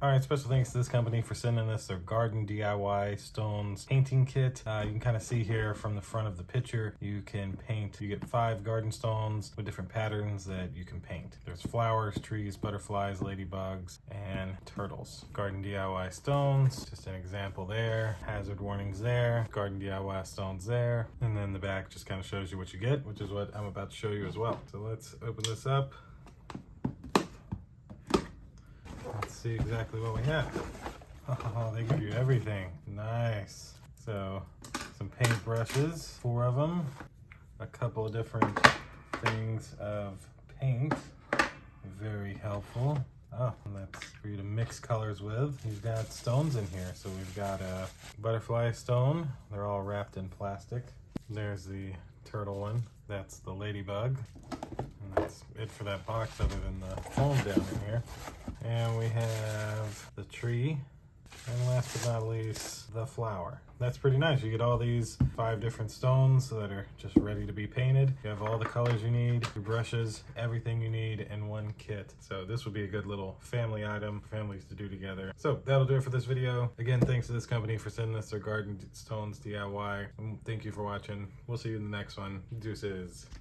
All right, special thanks to this company for sending us their Garden DIY Stones painting kit. You can kind of see here from the front of the picture, you can paint, you get 5 garden stones with different patterns that you can paint. There's flowers, trees, butterflies, ladybugs, and turtles. Garden DIY Stones, just an example there. Hazard warnings there, Garden DIY Stones there. And then the back just kind of shows you what you get, which is what I'm about to show you as well. So let's open this up. Let's see exactly what we have. Oh, they give you everything. Nice. So, some paint brushes, 4 of them, a couple of different things of paint. Very helpful. Oh, and that's for you to mix colors with. You've got stones in here. So we've got a butterfly stone. They're all wrapped in plastic. There's the turtle one. That's the ladybug. And that's it for that box other than the foam down in here. And we have the tree, and last but not least, the flower. That's pretty nice. You get all these 5 different stones that are just ready to be painted. You have all the colors you need, your brushes, everything you need in one kit. So this would be a good little family item for families to do together. So that'll do it for this video. Again, thanks to this company for sending us their Garden Stones DIY. And thank you for watching. We'll see you in the next one. Deuces.